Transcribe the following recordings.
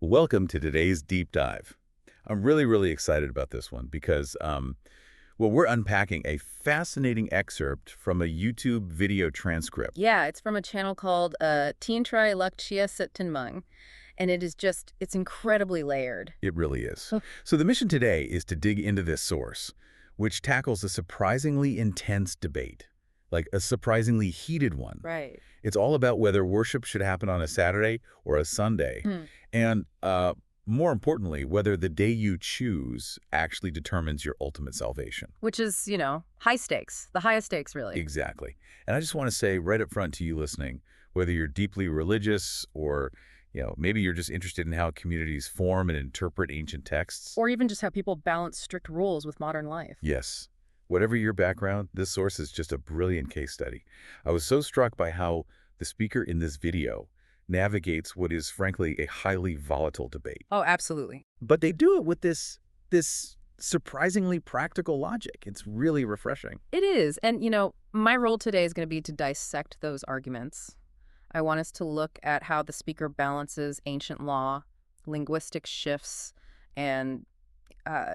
Welcome to today's deep dive. I'm really excited about this one because, we're unpacking a fascinating excerpt from a YouTube video transcript. Yeah, it's from a channel called Teen Try Luk Chia Sit Tin Mung, and it's incredibly layered. It really is. Oh. So the mission today is to dig into this source, which tackles a surprisingly intense debate, like a surprisingly heated one. Right. It's all about whether worship should happen on a Saturday or a Sunday, Hmm. and more importantly, whether the day you choose actually determines your ultimate salvation. Which is, high stakes, the highest stakes, really. Exactly. And I just want to say right up front to you listening, whether you're deeply religious or, maybe you're just interested in how communities form and interpret ancient texts. Or even just how people balance strict rules with modern life. Yes. Whatever your background, this source is just a brilliant case study. I was so struck by how the speaker in this video navigates what is frankly a highly volatile debate. Oh, absolutely. But they do it with this surprisingly practical logic. It's really refreshing. It is. And, my role today is going to be to dissect those arguments. I want us to look at how the speaker balances ancient law, linguistic shifts, and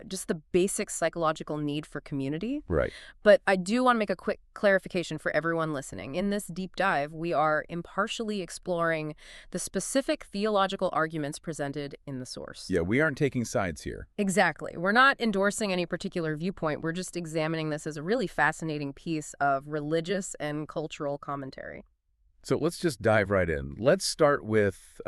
just the basic psychological need for community. Right. But I do want to make a quick clarification for everyone listening. In this deep dive, we are impartially exploring the specific theological arguments presented in the source. Yeah, we aren't taking sides here. Exactly. We're not endorsing any particular viewpoint. We're just examining this as a really fascinating piece of religious and cultural commentary. So let's just dive right in. Let's start with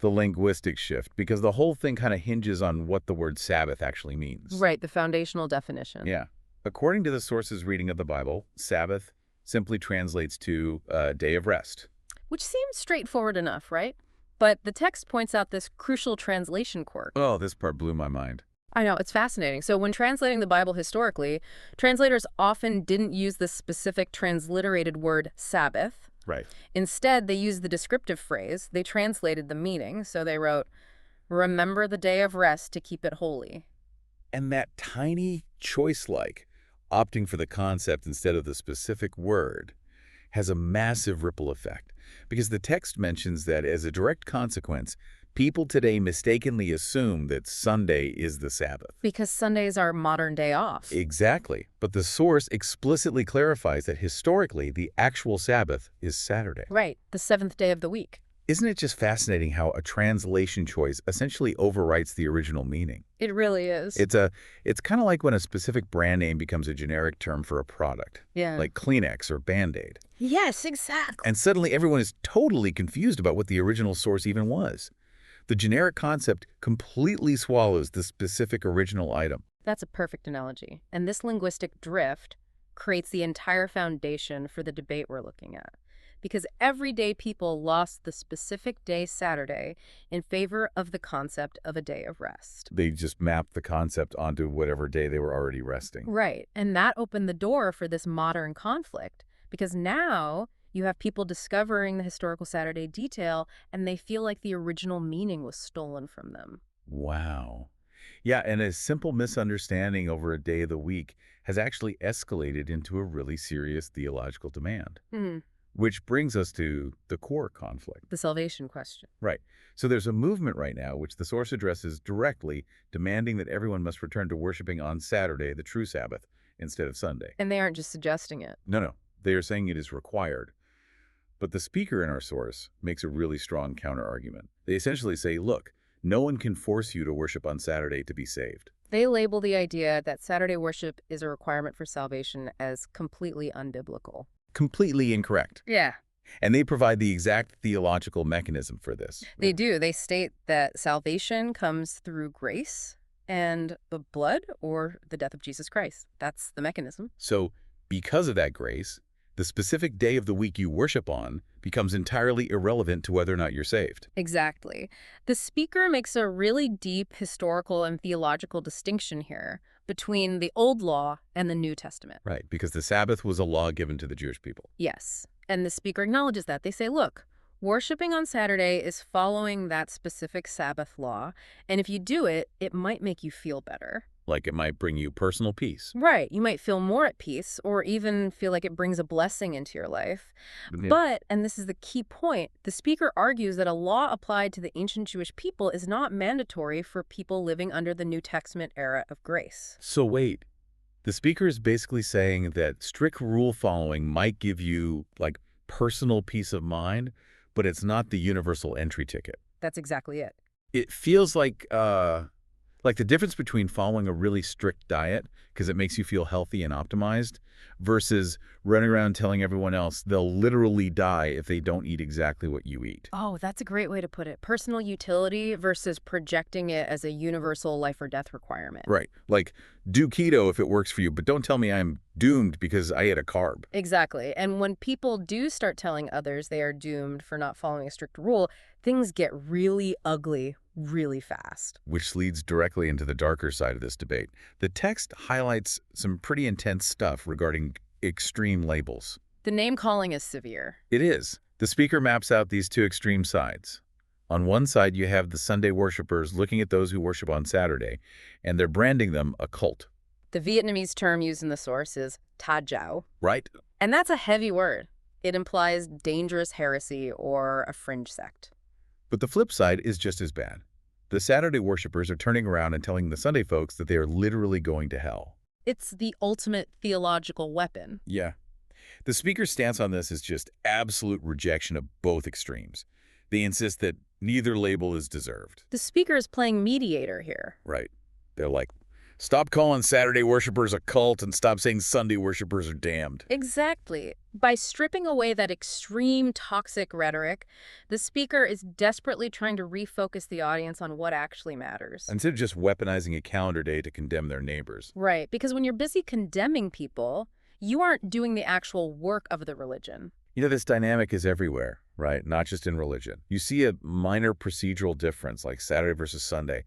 the linguistic shift, because the whole thing kind of hinges on what the word Sabbath actually means. Right, the foundational definition. Yeah. According to the source's reading of the Bible, Sabbath simply translates to day of rest. Which seems straightforward enough, right? But the text points out this crucial translation quirk. Oh, this part blew my mind. I know, it's fascinating. So when translating the Bible historically, translators often didn't use the specific transliterated word Sabbath. Right. Instead, they used the descriptive phrase. They translated the meaning. So they wrote, "Remember the day of rest to keep it holy." And that tiny choice, like opting for the concept instead of the specific word, has a massive ripple effect. Because the text mentions that as a direct consequence, people today mistakenly assume that Sunday is the Sabbath. Because Sundays are modern day off. Exactly. But the source explicitly clarifies that historically, the actual Sabbath is Saturday. Right, the seventh day of the week. Isn't it just fascinating how a translation choice essentially overwrites the original meaning? It really is. It's kind of like when a specific brand name becomes a generic term for a product, Yeah. like Kleenex or Band-Aid. Yes, exactly. And suddenly everyone is totally confused about what the original source even was. The generic concept completely swallows the specific original item. That's a perfect analogy. And this linguistic drift creates the entire foundation for the debate we're looking at. Because everyday people lost the specific day Saturday in favor of the concept of a day of rest. They just mapped the concept onto whatever day they were already resting. Right. And that opened the door for this modern conflict. Because now you have people discovering the historical Saturday detail, and they feel like the original meaning was stolen from them. Wow. Yeah, and a simple misunderstanding over a day of the week has actually escalated into a really serious theological demand. Which brings us to the core conflict. The salvation question. Right. So there's a movement right now which the source addresses directly, demanding that everyone must return to worshiping on Saturday, the true Sabbath, instead of Sunday. And they aren't just suggesting it. No. They are saying it is required. But the speaker in our source makes a really strong counterargument. They essentially say, look, no one can force you to worship on Saturday to be saved. They label the idea that Saturday worship is a requirement for salvation as completely unbiblical. Completely incorrect. Yeah. And they provide the exact theological mechanism for this. They do. They state that salvation comes through grace and the blood or the death of Jesus Christ. That's the mechanism. So because of that grace, the specific day of the week you worship on becomes entirely irrelevant to whether or not you're saved. Exactly. The speaker makes a really deep historical and theological distinction here between the Old Law and the New Testament. Right, because the Sabbath was a law given to the Jewish people. Yes. And the speaker acknowledges that. They say, look, worshiping on Saturday is following that specific Sabbath law, and if you do it, it might make you feel better. Like it might bring you personal peace. Right. You might feel more at peace or even feel like it brings a blessing into your life. Yeah. But, and this is the key point, the speaker argues that a law applied to the ancient Jewish people is not mandatory for people living under the New Testament era of grace. So wait, the speaker is basically saying that strict rule following might give you, like, personal peace of mind, but it's not the universal entry ticket. That's exactly it. It feels like the difference between following a really strict diet because it makes you feel healthy and optimized versus running around telling everyone else they'll literally die if they don't eat exactly what you eat. Oh, that's a great way to put it. Personal utility versus projecting it as a universal life or death requirement. Right. Like, do keto if it works for you, but don't tell me I'm doomed because I ate a carb. Exactly. And when people do start telling others they are doomed for not following a strict rule, things get really ugly really fast. Which leads directly into the darker side of this debate. The text highlights some pretty intense stuff regarding extreme labels. The name calling is severe. It is. The speaker maps out these two extreme sides. On one side, you have the Sunday worshipers looking at those who worship on Saturday, and they're branding them a cult. The Vietnamese term used in the source is ta jiao. Right? And that's a heavy word. It implies dangerous heresy or a fringe sect. But the flip side is just as bad. The Saturday worshipers are turning around and telling the Sunday folks that they are literally going to hell. It's the ultimate theological weapon. Yeah. The speaker's stance on this is just absolute rejection of both extremes. They insist that neither label is deserved. The speaker is playing mediator here. Right. They're like, stop calling Saturday worshipers a cult and stop saying Sunday worshipers are damned. Exactly. By stripping away that extreme toxic rhetoric, the speaker is desperately trying to refocus the audience on what actually matters. Instead of just weaponizing a calendar day to condemn their neighbors. Right, because when you're busy condemning people, you aren't doing the actual work of the religion. You know, this dynamic is everywhere, right? Not just in religion. You see a minor procedural difference like Saturday versus Sunday,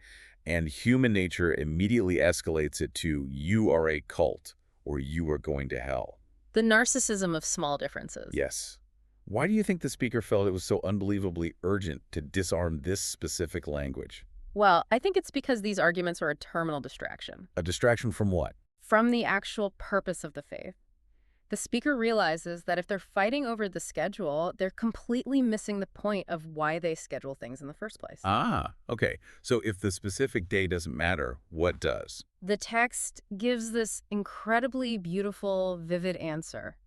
and human nature immediately escalates it to you are a cult or you are going to hell. The narcissism of small differences. Yes. Why do you think the speaker felt it was so unbelievably urgent to disarm this specific language? Well, I think it's because these arguments are a terminal distraction. A distraction from what? From the actual purpose of the faith. The speaker realizes that if they're fighting over the schedule, they're completely missing the point of why they schedule things in the first place. Ah, okay. So if the specific day doesn't matter, what does? The text gives this incredibly beautiful, vivid answer.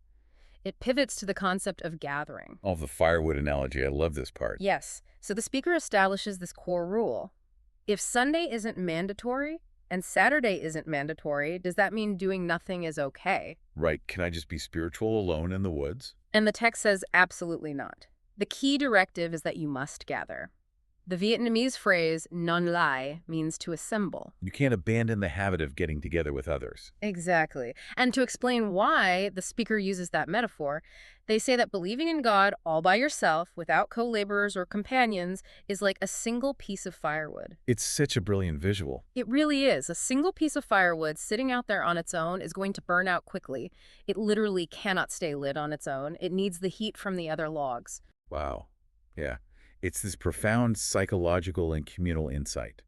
It pivots to the concept of gathering. Oh, the firewood analogy. I love this part. Yes. So the speaker establishes this core rule. If Sunday isn't mandatory and Saturday isn't mandatory, does that mean doing nothing is okay? Right. Can I just be spiritual alone in the woods? And the text says absolutely not. The key directive is that you must gather. The Vietnamese phrase non lai means to assemble. You can't abandon the habit of getting together with others. Exactly. And to explain why the speaker uses that metaphor, they say that believing in God all by yourself, without co-laborers or companions, is like a single piece of firewood. It's such a brilliant visual. It really is. A single piece of firewood sitting out there on its own is going to burn out quickly. It literally cannot stay lit on its own. It needs the heat from the other logs. Wow. Yeah. It's this profound psychological and communal insight.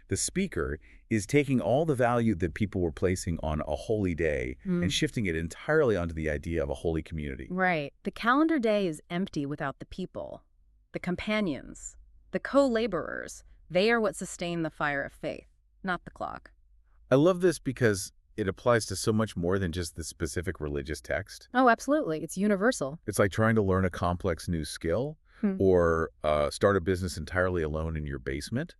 The speaker is taking all the value that people were placing on a holy day and shifting it entirely onto the idea of a holy community. Right. The calendar day is empty without the people, the companions, the co-laborers. They are what sustain the fire of faith, not the clock. I love this because it applies to so much more than just the specific religious text. Oh, absolutely. It's universal. It's like trying to learn a complex new skill or start a business entirely alone in your basement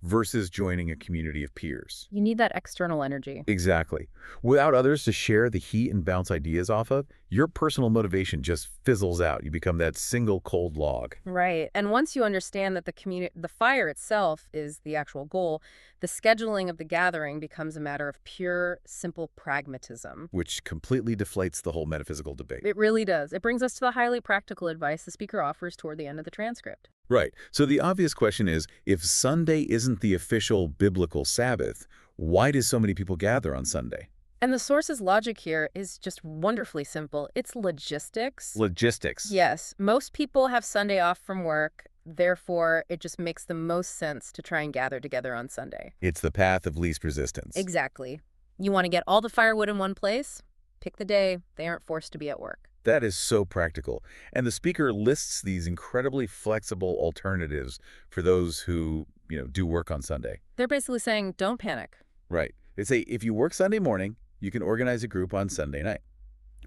versus joining a community of peers. You need that external energy. Exactly. Without others to share the heat and bounce ideas off of, your personal motivation just fizzles out. You become that single cold log. Right. And once you understand that the fire itself is the actual goal, the scheduling of the gathering becomes a matter of pure, simple pragmatism. Which completely deflates the whole metaphysical debate. It really does. It brings us to the highly practical advice the speaker offers toward the end of the transcript. Right. So the obvious question is, if Sunday isn't the official biblical Sabbath, why do so many people gather on Sunday? And the source's logic here is just wonderfully simple. It's logistics. Logistics. Yes. Most people have Sunday off from work. Therefore, it just makes the most sense to try and gather together on Sunday. It's the path of least resistance. Exactly. You want to get all the firewood in one place? Pick the day. They aren't forced to be at work. That is so practical. And the speaker lists these incredibly flexible alternatives for those who, do work on Sunday. They're basically saying, don't panic. Right. They say if you work Sunday morning, you can organize a group on Sunday night,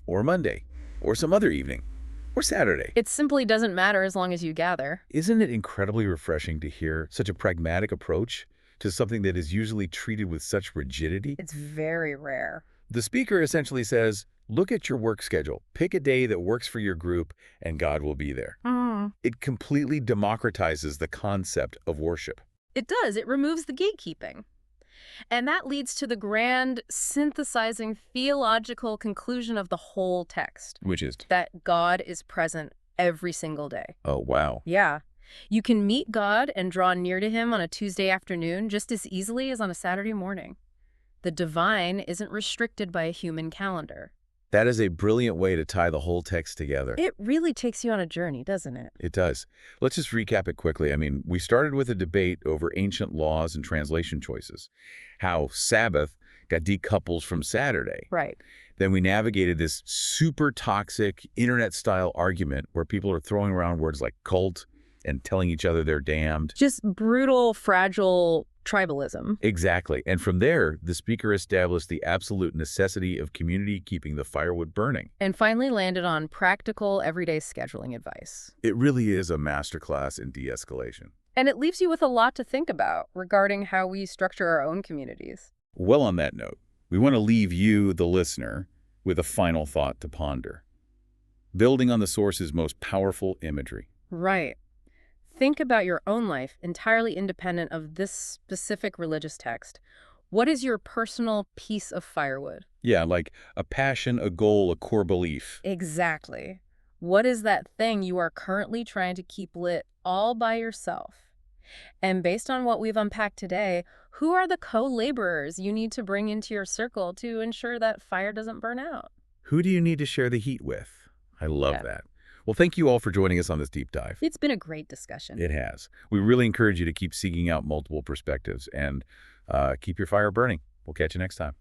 or Monday, or some other evening, or Saturday. It simply doesn't matter as long as you gather. Isn't it incredibly refreshing to hear such a pragmatic approach to something that is usually treated with such rigidity? It's very rare. The speaker essentially says, look at your work schedule, pick a day that works for your group, and God will be there. It completely democratizes the concept of worship. It does. It removes the gatekeeping. And that leads to the grand, synthesizing theological conclusion of the whole text. Which is? That God is present every single day. Oh, wow. Yeah. You can meet God and draw near to him on a Tuesday afternoon just as easily as on a Saturday morning. The divine isn't restricted by a human calendar. That is a brilliant way to tie the whole text together. It really takes you on a journey, doesn't it? It does. Let's just recap it quickly. We started with a debate over ancient laws and translation choices, how Sabbath got decoupled from Saturday. Right. Then we navigated this super toxic internet-style argument where people are throwing around words like cult and telling each other they're damned. Just brutal, fragile tribalism. Exactly. And from there, the speaker established the absolute necessity of community keeping the firewood burning. And finally landed on practical, everyday scheduling advice. It really is a masterclass in de-escalation. And it leaves you with a lot to think about regarding how we structure our own communities. Well, on that note, we want to leave you, the listener, with a final thought to ponder. Building on the source's most powerful imagery. Right. Think about your own life entirely independent of this specific religious text. What is your personal piece of firewood? Yeah, like a passion, a goal, a core belief. Exactly. What is that thing you are currently trying to keep lit all by yourself? And based on what we've unpacked today, who are the co-laborers you need to bring into your circle to ensure that fire doesn't burn out? Who do you need to share the heat with? I love that. Well, thank you all for joining us on this deep dive. It's been a great discussion. It has. We really encourage you to keep seeking out multiple perspectives and keep your fire burning. We'll catch you next time.